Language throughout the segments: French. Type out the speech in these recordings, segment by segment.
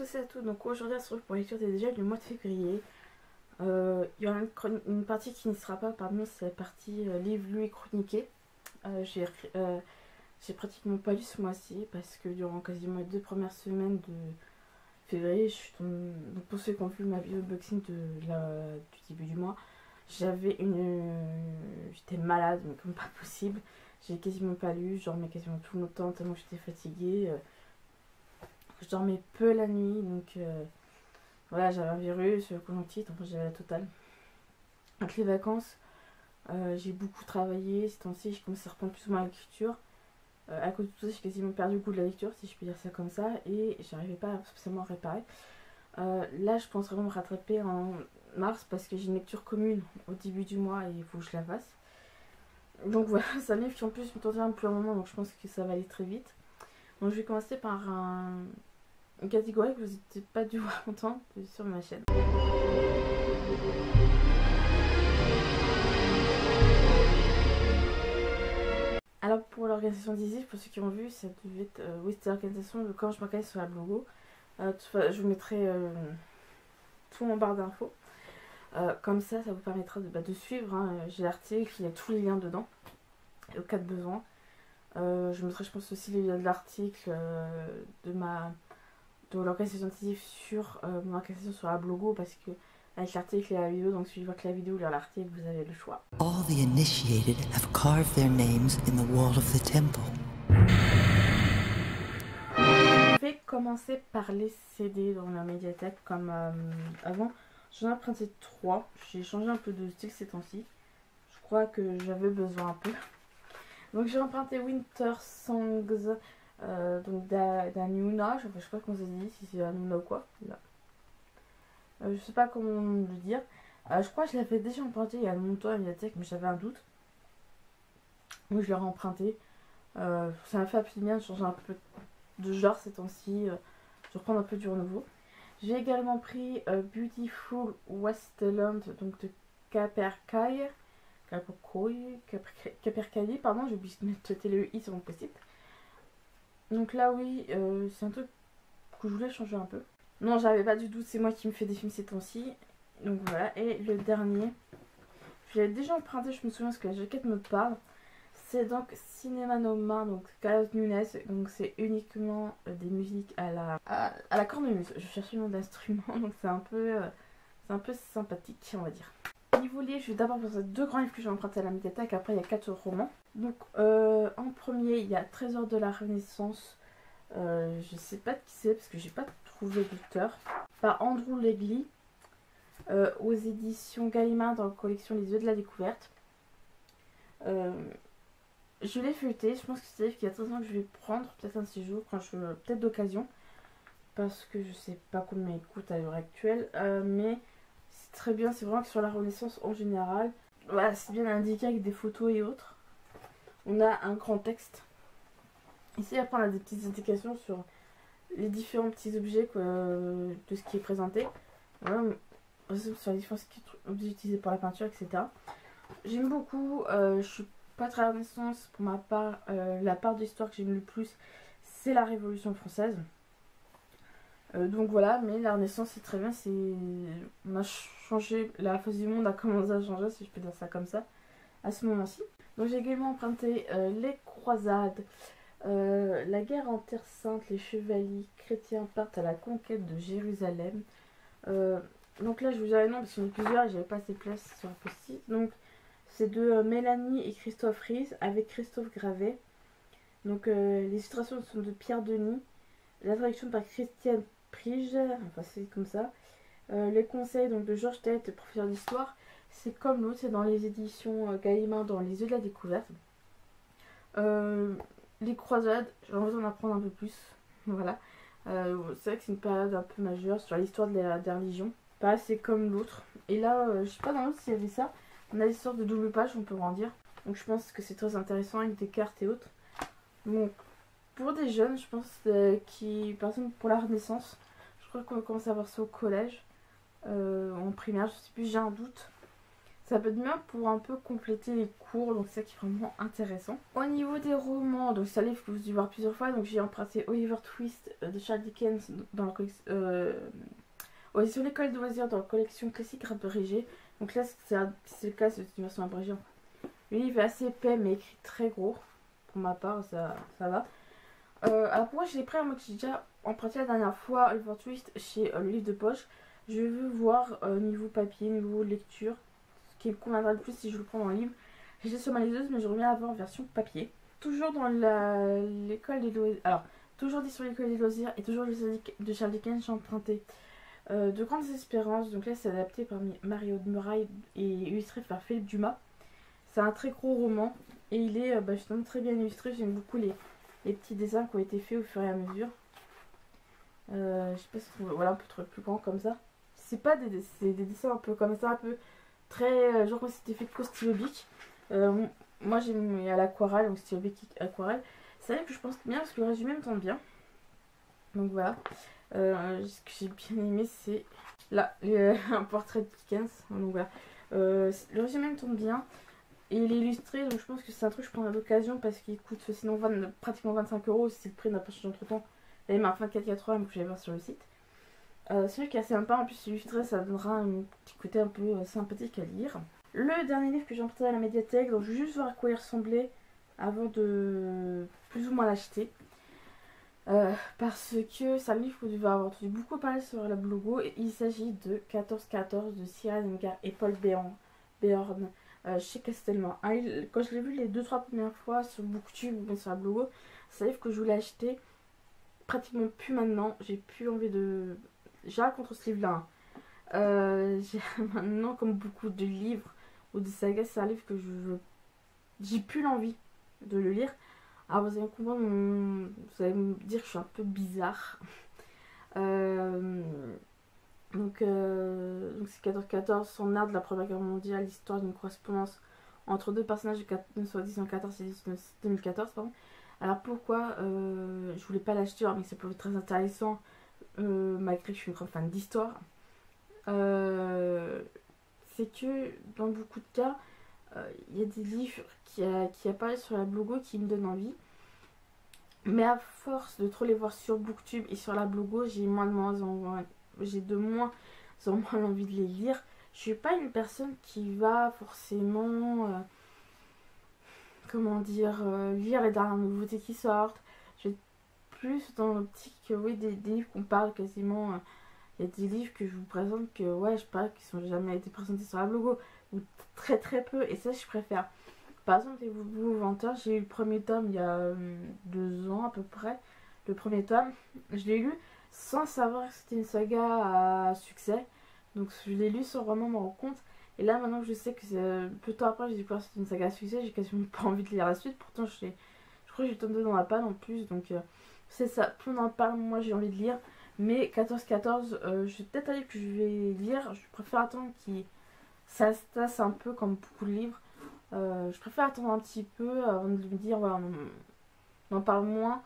tous et à tous, donc aujourd'hui on se retrouve pour la lecture des dégels du mois de février. Il y aura une partie qui ne sera pas parmi, c'est la partie livre lu et chroniqué. J'ai pratiquement pas lu ce mois-ci parce que durant quasiment les 2 premières semaines de février, donc pour ceux qui ont vu ma vidéo unboxing du début du mois, j'étais malade, mais comme pas possible. J'ai quasiment pas lu, je dormais quasiment tout le temps tellement que j'étais fatiguée. Je dormais peu la nuit, donc voilà, j'avais un virus, conjonctite, enfin j'avais la totale. Avec les vacances, j'ai beaucoup travaillé. Ces temps-ci, je commence à reprendre plus ou moins la lecture. À cause de tout ça, j'ai quasiment perdu le goût de la lecture, si je peux dire ça comme ça, et j'arrivais pas spécialement à réparer. Là, je pense vraiment me rattraper en mars parce que j'ai une lecture commune au début du mois et il faut que je la fasse. Donc voilà, c'est un livre qui en plus me tente un peu un moment, donc je pense que ça va aller très vite. Donc je vais commencer par une catégorie que vous n'êtes pas dû voir longtemps sur ma chaîne. Alors pour l'organisation d'Isis, pour ceux qui ont vu, ça devait être oui, c'était l'organisation de quand je m'organise sur la blogo. Je vous mettrai tout en barre d'infos. Comme ça vous permettra de suivre. Hein. J'ai l'article, il y a tous les liens dedans, au cas de besoin. Je mettrai, je pense, aussi les liens de l'article de l'organisation d'Isis sur mon organisation sur la blogo, parce que avec l'article et la vidéo, donc si je vois que la vidéo ou l'article, vous avez le choix. All the initiated have carved their names in the wall of the temple. Je vais commencer par les CD dans la médiathèque comme avant. J'en ai emprunté 3. J'ai changé un peu de style ces temps-ci. Je crois que j'avais besoin un peu. Donc j'ai emprunté Winter Songs donc d'Anuna. Je sais pas comment ça se dit, si c'est Anuna ou quoi. Là. Je sais pas comment le dire. Je crois que je l'avais déjà emprunté il y a longtemps à la médiathèque, mais j'avais un doute. Donc je l'ai emprunté. Ça m'a fait absolument bien de changer un peu de genre ces temps-ci. Je reprends un peu du renouveau. J'ai également pris Beautiful Wasteland, donc de Capercaillie, pardon, j'ai oublié de mettre le i sur mon post-it. Donc là oui, c'est un truc que je voulais changer un peu. Non, j'avais pas du tout, c'est moi qui me fais des films ces temps-ci. Donc voilà, et le dernier, je l'avais déjà emprunté, je me souviens parce que la jaquette me parle. C'est donc Cinéma Noma, donc Carlos Nunes, donc c'est uniquement des musiques à la cornemuse. Je cherchais le nom d'instrument, donc c'est un peu sympathique, on va dire. Niveau livre, je vais d'abord passer 2 grands livres que j'ai empruntés à la médiathèque, après il y a 4 romans. Donc en premier, il y a Trésor de la Renaissance, je sais pas de qui c'est parce que j'ai pas trouvé d'auteur, par Andrew Legly, aux éditions Gallimard dans la collection Les Yeux de la Découverte. Je l'ai feuilleté, je pense que c'est un livre qu'il y a 13 ans que je vais prendre, peut-être un de ces jours, peut-être d'occasion, parce que je sais pas combien il coûte à l'heure actuelle, mais c'est très bien, c'est vraiment que sur la Renaissance en général, voilà, c'est bien indiqué avec des photos et autres. On a un grand texte. Ici après on a des petites indications sur les différents petits objets de ce qui est présenté. Voilà, sur les différents objets utilisés pour la peinture, etc. J'aime beaucoup, je suis pas très Renaissance pour ma part. La part d'histoire que j'aime le plus, c'est la Révolution française. Donc voilà, mais la Renaissance c'est très bien, on a changé, la face du monde a commencé à changer, si je peux dire ça comme ça, à ce moment-ci. Donc j'ai également emprunté les croisades, la guerre en Terre Sainte, les chevaliers chrétiens partent à la conquête de Jérusalem. Donc là je vous dirai non parce qu'il y en a plusieurs et j'avais pas assez de place sur le post-it. Donc c'est de Mélanie et Christophe Ries avec Christophe Gravet. Donc les illustrations sont de Pierre Denis. La traduction par Christiane Prige, enfin c'est comme ça. Les conseils donc de Georges Tête, professeur d'histoire. C'est comme l'autre, c'est dans les éditions Gallimard dans Les Yeux de la Découverte. Les croisades, j'ai envie d'en apprendre un peu plus. Voilà. C'est vrai que c'est une période un peu majeure sur l'histoire des religions. Pareil, c'est comme l'autre. Et là, je sais pas dans l'autre s'il y avait ça. On a des sortes de double pages, on peut en dire. Donc je pense que c'est très intéressant avec des cartes et autres. Donc pour des jeunes, je pense par exemple pour la Renaissance, je crois qu'on va commencer à voir ça au collège, en primaire, je sais plus, j'ai un doute. Ça peut être bien pour un peu compléter les cours, donc c'est ça qui est vraiment intéressant. Au niveau des romans, donc c'est un livre que vous avez dû voir plusieurs fois, donc j'ai emprunté Oliver Twist de Charles Dickens dans la collection sur l'école de loisirs dans la collection classique abrégée. Donc là c'est le cas, c'est une version abrégée. Le livre est assez épais mais écrit très gros. Pour ma part, ça va. Alors pourquoi je l'ai pris, moi que j'ai déjà emprunté la dernière fois Oliver Twist chez le livre de poche. Je veux voir niveau papier, niveau lecture, ce qui me conviendra le plus si je le prends dans le livre. J'ai sur ma liseuse mais je reviens avoir en version papier. Toujours dans l'école des loisirs. Alors, toujours dit sur l'école des loisirs et toujours de Charles Dickens, j'ai emprunté De Grandes Espérances. Donc là c'est adapté par Mario de Muraille et illustré par Philippe Dumas. C'est un très gros roman et il est justement très bien illustré. J'aime beaucoup les petits dessins qui ont été faits au fur et à mesure. Je sais pas si on voilà, un peu plus grand comme ça. C'est pas des dessins un peu comme ça, un peu très genre comme c'était fait de stylo bic. Moi j'ai mis à l'aquarelle, donc stylo bic aquarelle. C'est vrai que je pense bien parce que le résumé me tente bien. Donc voilà. Ce que j'ai bien aimé c'est là un portrait de Dickens. Donc voilà. Le résumé me tombe bien. Et il est illustré, donc je pense que c'est un truc que je prendrai d'occasion parce qu'il coûte sinon pratiquement 25 €. C'est le prix d'un poche entre temps. Il avait marqué 24,80 que j'allais voir sur le site. Celui qui est assez sympa, en plus illustré, ça donnera un petit côté un peu sympathique à lire. Le dernier livre que j'ai emprunté à la médiathèque, donc je vais juste voir à quoi il ressemblait avant de plus ou moins l'acheter. Parce que c'est un livre que vous devez avoir entendu beaucoup parler sur la blogo. Et il s'agit de 1414 de Cyril Hemgar et Paul Béorn. Chez Castelman. Quand je l'ai vu les 2-3 premières fois sur Booktube ou sur la blogo, c'est un livre que je voulais acheter. Pratiquement plus maintenant. J'ai plus envie de. J'ai rien contre ce livre-là. J'ai maintenant, comme beaucoup de livres ou de sagas, c'est un livre que j'ai plus l'envie de le lire. Alors vous allez me comprendre, vous allez me dire que je suis un peu bizarre. Donc c'est 1414, son art de la Première Guerre mondiale, l'histoire d'une correspondance entre deux personnages de soit 1914 et 2014, pardon. Alors pourquoi je voulais pas l'acheter, mais ça peut être très intéressant, malgré que je suis une grande fan d'histoire. C'est que dans beaucoup de cas, il y a des livres qui apparaissent sur la blogo qui me donnent envie. Mais à force de trop les voir sur Booktube et sur la blogo, j'ai de moins en moins envie de les lire. Je suis pas une personne qui va forcément lire les dernières nouveautés qui sortent. Je vais plus dans l'optique oui, des livres qu'on parle quasiment. Il y a des livres que je vous présente que ouais je sais pas, qui sont jamais été présentés sur la blogo ou très très peu, et ça je préfère. Par exemple, les Boubous Venteurs, j'ai eu le premier tome il y a 2 ans à peu près. Le premier tome, je l'ai lu sans savoir que c'était une saga à succès. Donc je l'ai lu sans vraiment m'en rendre compte. Et là, maintenant que je sais que peu de temps après, j'ai découvert que c'était une saga à succès, j'ai quasiment pas envie de lire la suite. Pourtant, je crois que j'ai le tome 2 dans la panne en plus. Donc c'est ça, plus on en parle, moi j'ai envie de lire. Mais 14-14, je peut-être un livre que je vais lire. Je préfère attendre ça se tasse un peu comme beaucoup de livres. Je préfère attendre un petit peu avant de me dire voilà, on en parle moins.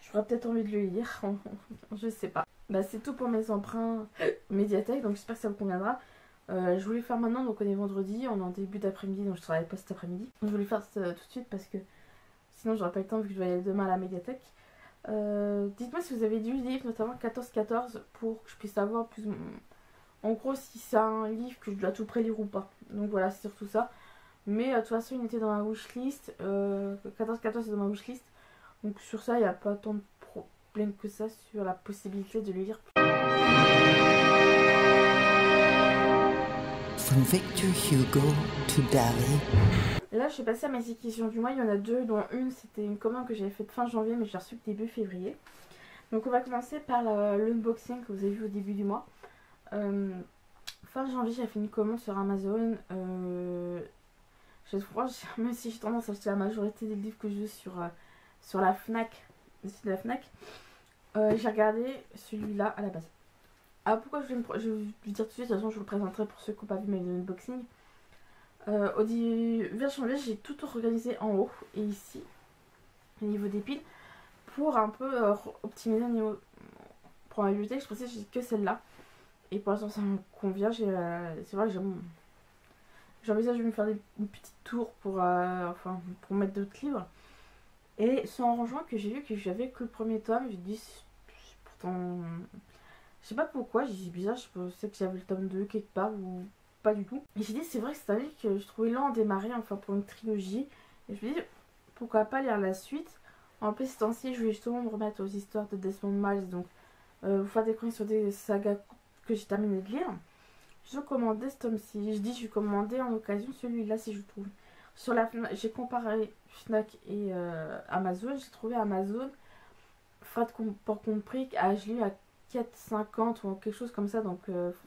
J'aurais peut-être envie de le lire. Je sais pas. Bah, c'est tout pour mes emprunts médiathèque, donc j'espère que ça vous conviendra. Je voulais faire maintenant, donc on est vendredi, on est en début d'après-midi, donc je travaille pas cet après-midi. Je voulais faire ça tout de suite parce que sinon j'aurais pas le temps vu que je dois aller demain à la médiathèque. Dites-moi si vous avez lu le livre, notamment 14-14, pour que je puisse savoir plus en gros si c'est un livre que je dois tout près lire ou pas. Donc voilà, c'est surtout ça. Mais de toute façon, il était dans ma wishlist. 14-14 est dans ma wishlist. Donc sur ça, il n'y a pas tant de problème que ça sur la possibilité de le lire. From Victor Hugo to Dali. Là, je suis passée à mes questions du mois. Il y en a 2, dont une, c'était une commande que j'avais faite fin janvier, mais je l'ai reçue début février. Donc on va commencer par l'unboxing que vous avez vu au début du mois. Fin janvier, j'ai fait une commande sur Amazon. Même si j'ai tendance à acheter la majorité des livres que je veux sur la Fnac, le site de la Fnac, j'ai regardé celui-là à la base. Alors pourquoi je vais vous dire tout de suite, de toute façon je vous le présenterai pour ceux qui n'ont pas vu mes unboxing. Vers janvier, j'ai tout organisé en haut et ici, au niveau des piles, pour un peu optimiser au niveau. Pour ma bibliothèque, je pensais que j'ai que celle-là. Et pour l'instant ça me convient, c'est vrai que j'envisage de me faire une petite tour pour mettre d'autres livres. Et c'est en rangeant que j'ai vu que j'avais que le premier tome. J'ai dit, pourtant, je sais pas pourquoi, j'ai dit bizarre, je pensais que j'avais le tome 2 quelque part ou pas du tout. Et j'ai dit, c'est vrai que c'est un livre que je trouvais lent à démarrer, enfin pour une trilogie. Et je me dis, pourquoi pas lire la suite. En plus, ces temps-ci, je vais justement me remettre aux histoires de Desmond Miles, donc vous faire découvrir sur des sagas que j'ai terminé de lire. Je commandais ce tome-ci. Je dis, je vais commander en occasion celui-là si je trouve. Sur la Fnac, j'ai comparé Fnac et Amazon. J'ai trouvé Amazon, frais de port compris, je l'ai eu à 4,50 ou quelque chose comme ça. Donc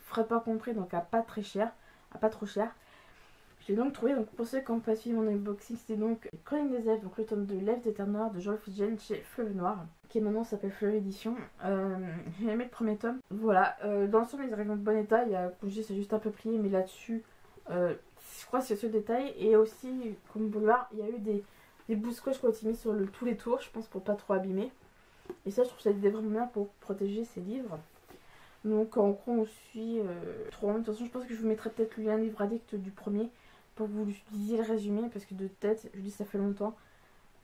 frais de port compris, donc à pas très cher, à pas trop cher. Je l'ai donc trouvé, donc pour ceux qui n'ont pas suivi mon unboxing, c'est donc Chronique des Elfes, donc le tome de L'Elfe des Terres Noires de Joël Fitzgerald chez Fleuve Noir, qui maintenant s'appelle Fleuve Édition. J'ai aimé le premier tome. Voilà, dans l'ensemble, ils arrivent en bon état. Il y a, comme je dis, c'est juste un peu plié, mais là-dessus, je crois que c'est ce détail. Et aussi, comme boulevard, il y a eu des bouts scotch qui ont été mis sur tous les tours, je pense, pour pas trop abîmer. Et ça, je trouve ça l'idée vraiment bien pour protéger ces livres. Donc, en gros, on suit 3. De toute façon, je pense que je vous mettrai peut-être le lien livre addict du premier pour que vous lisiez le résumé, parce que de tête, je dis ça fait longtemps.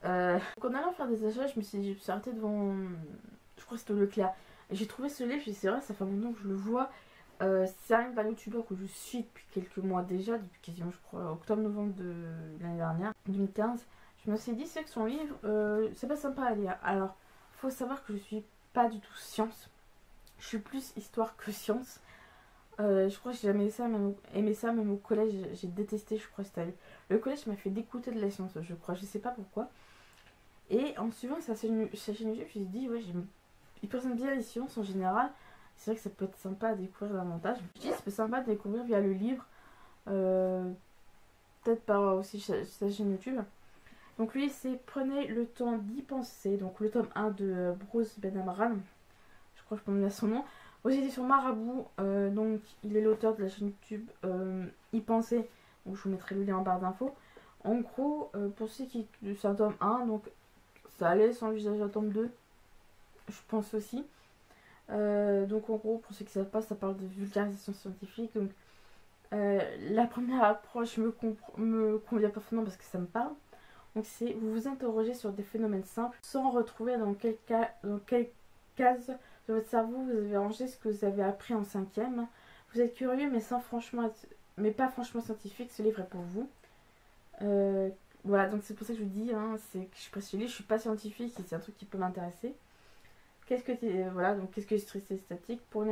Donc en allant faire des achats, je me suis arrêtée devant, je crois que c'était Leclerc. Et j'ai trouvé ce livre, c'est vrai, ça fait longtemps que je le vois. C'est un youtubeur que je suis depuis quelques mois déjà, depuis quasiment, je crois, octobre-novembre de l'année dernière, 2015. Je me suis dit, c'est que son livre, c'est pas sympa à lire. Alors, faut savoir que je suis pas du tout science. Je suis plus histoire que science. Je crois que j'ai jamais aimé ça, même au collège, j'ai détesté, je crois, le collège m'a fait dégoûter de la science, je crois, je sais pas pourquoi. Et en suivant sa chaîne YouTube, je me suis dit, ouais, il présente bien les sciences en général, c'est vrai que ça peut être sympa à découvrir davantage. Je dis, c'est sympa à découvrir via le livre, peut-être par aussi sa chaîne YouTube. Donc lui, c'est Prenez le temps d'y penser, donc le tome 1 de Bruce Benamran, je crois que je peux me dire son nom. Aux éditions Marabout, donc il est l'auteur de la chaîne YouTube Y Penser, donc je vous mettrai le lien en barre d'infos. En gros, pour ceux qui. C'est un tome 1, donc ça allait s'envisager un tome 2, je pense aussi. Donc en gros, pour ceux qui ne savent pas, ça parle de vulgarisation scientifique. Donc la première approche me convient parfaitement parce que ça me parle. Donc c'est vous vous interrogez sur des phénomènes simples sans retrouver dans quelle case de votre cerveau vous avez rangé ce que vous avez appris en 5e. Vous êtes curieux mais pas franchement scientifique, ce livre est pour vous. Voilà, donc c'est pour ça que je vous dis, c'est que je précise, je suis pas scientifique et c'est un truc qui peut m'intéresser. Qu'est-ce que le stress statique pour un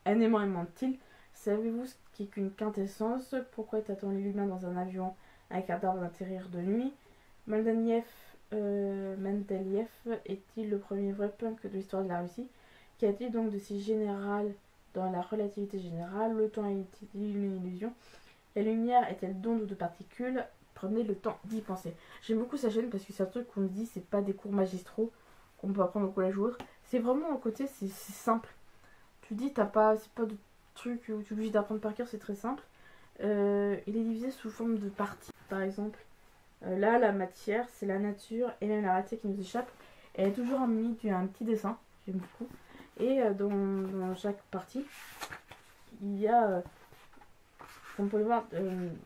aimant aimant-il? Savez-vous ce qui est qu'une quintessence? Pourquoi est-on l'humain dans un avion avec un d'arbre d'atterrir de nuit? Mendeleïev est-il le premier vrai punk de l'histoire de la Russie? Qu'y a-t-il donc de si général dans la relativité générale? Le temps est-il une illusion? La lumière est-elle d'onde ou de particules? Prenez le temps d'y penser. J'aime beaucoup sa chaîne parce que c'est un truc qu'on me dit, c'est pas des cours magistraux qu'on peut apprendre au collège ou autre. C'est vraiment un côté, c'est simple. Tu dis, c'est pas de truc où tu es obligé d'apprendre par cœur, c'est très simple. Il est divisé sous forme de parties, par exemple. Là, la matière, c'est la nature et même la réalité qui nous échappe. Elle est toujours mis un petit dessin, j'aime beaucoup. Et dans chaque partie, il y a, on peut le voir,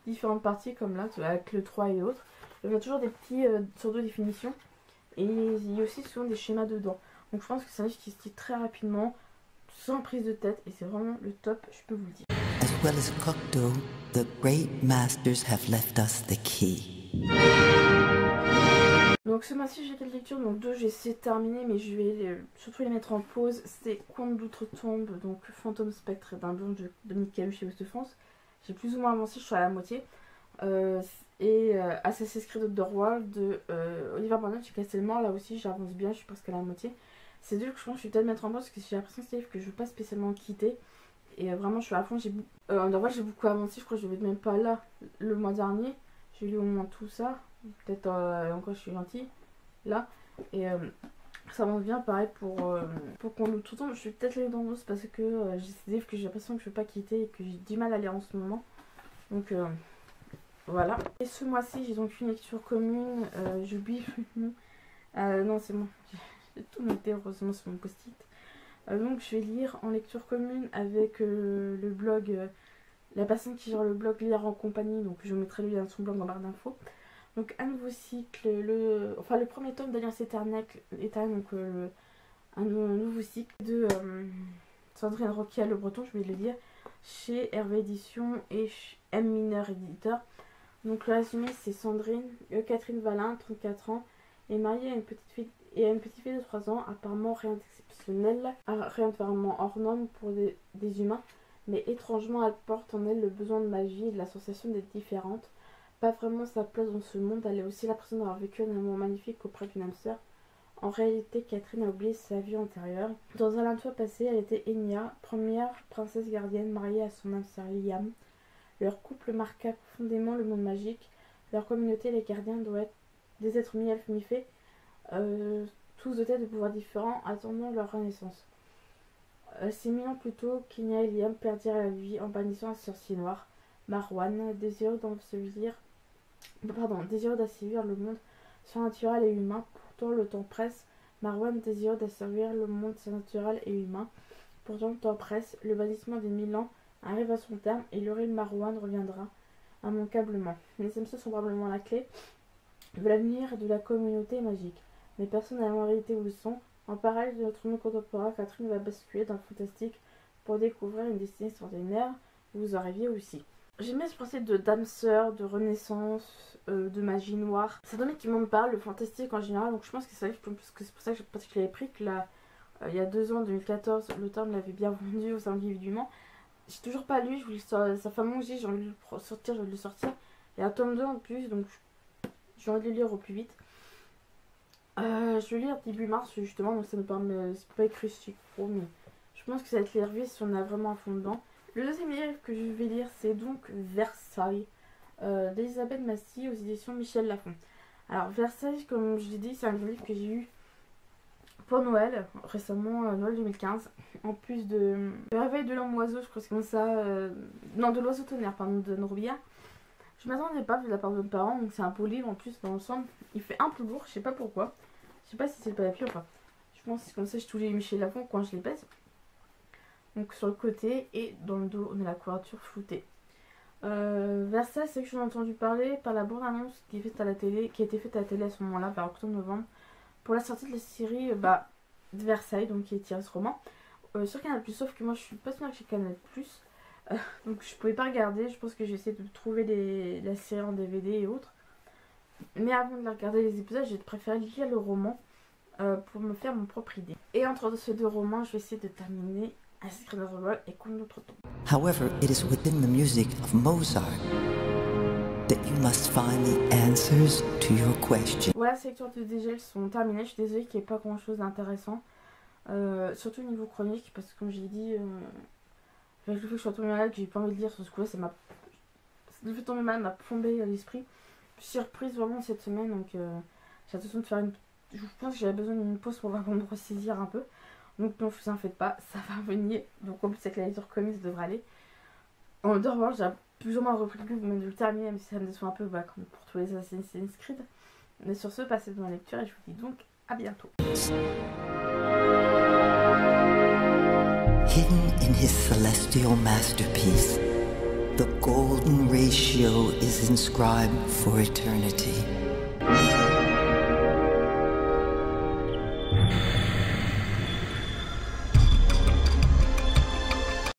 différentes parties comme là, avec le 3 et autres. Il y a toujours des petits sortes de définitions. Et il y a aussi souvent des schémas dedans. Donc je pense que c'est un livre qui se lit très rapidement, sans prise de tête. Et c'est vraiment le top, je peux vous le dire. As well as Cocteau, the great masters have left us the key. Donc ce mois-ci j'ai quelques lectures, donc 2 j'ai essayé de terminer, mais je vais surtout les mettre en pause. C'est Contes d'outre-tombe, donc Fantôme, Spectre et d'un blanc de Dominique Cahu chez Ouest de France. J'ai plus ou moins avancé, je suis à la moitié. Assassin's Creed Underworld de Oliver Bernard chez Castelmore, là aussi j'avance bien, je suis presque à la moitié. C'est deux que je pense que je vais peut-être mettre en pause parce que j'ai l'impression que c'est des livres que je ne veux pas spécialement quitter. Et vraiment je suis à fond, Underworld j'ai beaucoup avancé, je crois que je vais même pas là le mois dernier. J'ai lu au moins tout ça, peut-être encore je suis gentille là. Et ça avance bien, pareil pour qu'on loue tout le temps. Je suis peut-être les dans parce que j'ai des livres que j'ai l'impression que je ne veux pas quitter et que j'ai du mal à lire en ce moment. Donc voilà. Et ce mois-ci, j'ai donc une lecture commune. J'oublie le nom. Non, c'est bon. J'ai tout noté, heureusement, sur mon post-it. Donc, je vais lire en lecture commune avec le blog la personne qui gère le blog Lire en compagnie, donc je mettrai le lien de son blog en barre d'infos. Donc un nouveau cycle, le premier tome d'Alliance éternelle, donc un nouveau cycle de Sandrine Roquial Le Breton, je vais le dire, chez Hervé Édition et M Mineur Éditeur. Donc le résumé, c'est Sandrine, Catherine Valin, 34 ans, est mariée à une petite fille de 3 ans, apparemment rien d'exceptionnel, rien de vraiment hors norme pour des humains, mais étrangement elle porte en elle le besoin de magie et de la sensation d'être différente. Pas vraiment sa place dans ce monde, elle est aussi l'impression d'avoir vécu un amour magnifique auprès d'une âme sœur. En réalité, Catherine a oublié sa vie antérieure. Dans un fois passé, elle était Enya, première princesse gardienne mariée à son âme sœur Liam. Leur couple marqua profondément le monde magique. Leur communauté, les gardiens, doivent être des êtres mi-elfes, mi-fées, tous dotés de pouvoirs différents, attendant leur renaissance. 6000 ans plus tôt, Kenya et Liam perdirent la vie en bannissant un sorcier noir, Marwan, désireux d'assévir le monde surnaturel et humain. Pourtant le temps presse. Marwan désireux d'asservir le monde surnaturel et humain. Pourtant le temps presse. Le bannissement des 1000 ans arrive à son terme et l'heureux Marwan reviendra immanquablement. Les âmes sœurs sont probablement la clé de l'avenir de la communauté magique. Mais personne n'a la vérité où ils sont. En parallèle de notre monde contemporain, Catherine va basculer dans le fantastique pour découvrir une destinée extraordinaire. Vous en rêviez aussi. J'aime bien ce principe de d'âme sœur, de renaissance, de magie noire. C'est un domaine qui m'en parle, le fantastique en général. Donc je pense que c'est pour ça que je l'avais pris, que là, il y a 2 ans, 2014, l'auteur me l'avait bien vendu au sein du Mans. J'ai toujours pas lu, je voulais ça fait un moment que j'ai envie de le sortir, Il y a un tome 2 en plus, donc j'ai envie de le lire au plus vite. Je vais lire début mars justement, donc ça me permet, c'est pas écrit sur Pro, mais je pense que ça va être lire si on a vraiment à fond dedans. Le deuxième livre que je vais lire, c'est donc Versailles, d'Elisabeth Massy aux éditions Michel Lafon. Alors Versailles, comme je l'ai dit, c'est un livre que j'ai eu pour Noël, récemment, Noël 2015, en plus de Le Réveil de l'homme oiseau, je crois que c'est comme ça, non, de l'oiseau tonnerre, pardon, de Nourbillard. Je m'attendais pas vu de la part de mes parents, donc c'est un beau livre en plus dans l'ensemble. Il fait un peu lourd, je sais pas pourquoi. Je sais pas si c'est le papier ou pas. Je pense que c'est comme ça que je touche les Michel Lafon quand je les pèse. Donc sur le côté et dans le dos, on a la couverture floutée. Versailles, c'est que j'en ai entendu parler par la bande-annonce qui a été faite à la télé à ce moment-là, vers octobre-novembre, pour la sortie de la série de Versailles, donc qui est tirée ce roman. Sur Canal+, sauf que moi je suis pas sûre que j'ai Canal+. Donc je pouvais pas regarder, je pense que j'ai essayé de trouver la série en DVD et autres. Mais avant de regarder les épisodes, j'ai préféré lire le roman pour me faire mon propre idée. Et entre ces 2 romans, je vais essayer de terminer Un secret d'Intervalle et Conte notre temps. However, it is within the music of Mozart that you must find the answers to your questions. Voilà, ces lectures de DGL sont terminées. Je suis désolée qu'il n'y ait pas grand chose d'intéressant. Surtout au niveau chronique, parce que comme j'ai dit, avec le fait que je sois tombée malade, que j'ai pas envie de lire sur ce coup-là, le fait de tomber malade m'a plombé l'esprit. Je suis reprise vraiment cette semaine, donc j'ai l'impression de faire je pense que j'avais besoin d'une pause pour pouvoir me ressaisir un peu. Donc ne vous en faites pas, ça va venir. Donc en plus avec la lecture comics, ça devrait aller. En dehors, voilà, j'ai plus ou moins repris le livre, même de le terminer, même si ça me déçoit un peu comme pour tous les Assassin's Creed. Mais sur ce, passez dans la lecture et je vous dis donc à bientôt. Hidden in his celestial masterpiece, the golden ratio is inscribed for eternity.